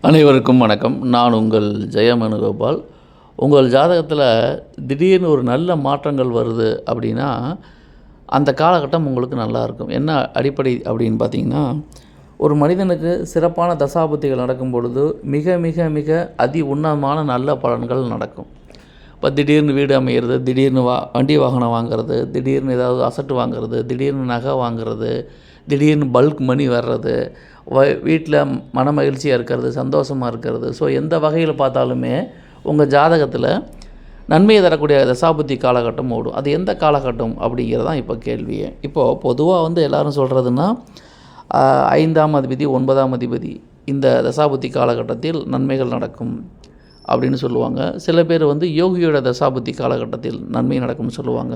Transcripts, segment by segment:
அனைவருக்கும் வணக்கம். நான் உங்கள் ஜெயமனுகோபால். உங்கள் ஜாதகத்தில் திடீர்னு ஒரு நல்ல மாற்றங்கள் வருது அப்படின்னா அந்த காலகட்டம் உங்களுக்கு நல்லாயிருக்கும். என்ன அடிப்படை அப்படின்னு பார்த்தீங்கன்னா, ஒரு மனிதனுக்கு சிறப்பான தசாபுத்திகள் நடக்கும் பொழுது மிக மிக மிக அதி உன்னதமான நல்ல பலன்கள் நடக்கும். இப்போ திடீர்னு வீடு அமைகிறது, திடீர்னு வண்டி வாகனம் வாங்கிறது, திடீர்னு ஏதாவது அசட்டு வாங்கிறது, திடீர்னு நகை வாங்கிறது, திடீர்னு பல்க் மணி வர்றது, வீட்டில் மன மகிழ்ச்சியாக இருக்கிறது, சந்தோஷமாக இருக்கிறது. ஸோ எந்த வகையில் பார்த்தாலுமே உங்கள் ஜாதகத்தில் நன்மையை தரக்கூடிய தசாபுத்தி காலகட்டம் ஓடும். அது எந்த காலகட்டம் அப்படிங்கிறது தான் இப்போ கேள்வியே. இப்போது பொதுவாக எல்லோரும் சொல்கிறதுனா 5ஆம் அதிபதி 9ஆம் அதிபதி இந்த தசாபுத்தி காலகட்டத்தில் நன்மைகள் நடக்கும் அப்படின்னு சொல்லுவாங்க. சில பேர் யோகியோட தசாபுத்தி காலகட்டத்தில் நன்மை நடக்கும்னு சொல்லுவாங்க.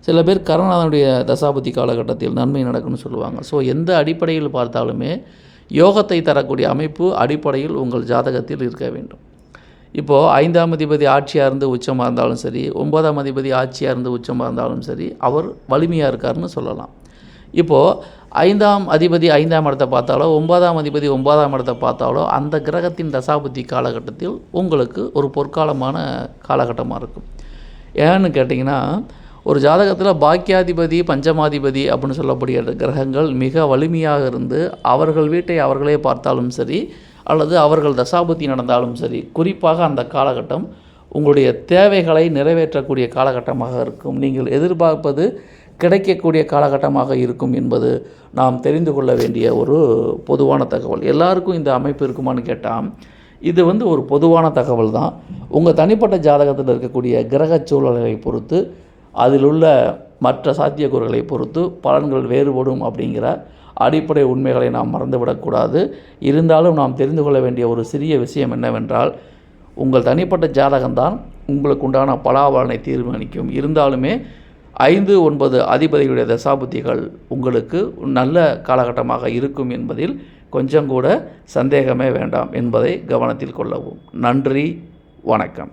சில பேர் கருணாதனுடைய தசாபுத்தி காலகட்டத்தில் நன்மை நடக்கும்னு சொல்லுவாங்க. ஸோ எந்த அடிப்படையில் பார்த்தாலுமே யோகத்தை தரக்கூடிய அமைப்பு அடிப்படையில் உங்கள் ஜாதகத்தில் இருக்க வேண்டும். இப்போது 5ஆம் அதிபதி ஆட்சியாக இருந்து உச்சமாக இருந்தாலும் சரி, 9ஆம் அதிபதி ஆட்சியாக இருந்து உச்சமாக இருந்தாலும் சரி, அவர் வலிமையாக இருக்காருன்னு சொல்லலாம். இப்போது 5ஆம் அதிபதி 5ஆம் இடத்தை பார்த்தாலோ, 9ஆம் அதிபதி 9ஆம் இடத்தை பார்த்தாலோ அந்த கிரகத்தின் தசாபுத்தி காலகட்டத்தில் உங்களுக்கு ஒரு பொற்காலமான காலகட்டமாக இருக்கும். ஏன்னு கேட்டிங்கன்னா, ஒரு ஜாதகத்தில் பாக்கியாதிபதி பஞ்சமாதிபதி அப்படின்னு சொல்லக்கூடிய கிரகங்கள் மிக வலிமையாக இருந்து அவர்கள் வீட்டை அவர்களே பார்த்தாலும் சரி, அல்லது அவர்கள் தசாபுத்தி நடந்தாலும் சரி, குறிப்பாக அந்த காலகட்டம் உங்களுடைய தேவைகளை நிறைவேற்றக்கூடிய காலகட்டமாக இருக்கும். நீங்கள் எதிர்பார்ப்பது கிடைக்கக்கூடிய காலகட்டமாக இருக்கும் என்பது நாம் தெரிந்து கொள்ள வேண்டிய ஒரு பொதுவான தகவல். எல்லாருக்கும் இந்த அமைப்பு இருக்குமான்னு கேட்டால் இது ஒரு பொதுவான தகவல் தான். உங்கள் தனிப்பட்ட ஜாதகத்தில் இருக்கக்கூடிய கிரக சூழல்களை பொறுத்து, அதில் உள்ள மற்ற சாத்தியக்கூறுகளை பொறுத்து பலன்கள் வேறுபடும் அப்படிங்கிற அடிப்படை உண்மைகளை நாம் மறந்துவிடக்கூடாது. இருந்தாலும் நாம் தெரிந்து கொள்ள வேண்டிய ஒரு சிறிய விஷயம் என்னவென்றால், உங்கள் தனிப்பட்ட ஜாதகம்தான் உங்களுக்கு உண்டான பலாபலனை தீர்மானிக்கும். இருந்தாலுமே 5, 9 அதிபதிகளுடைய தசாபுத்திகள் உங்களுக்கு நல்ல காலகட்டமாக இருக்கும் என்பதில் கொஞ்சம் கூட சந்தேகமே வேண்டாம் என்பதை கவனத்தில் கொள்ளவும். நன்றி, வணக்கம்.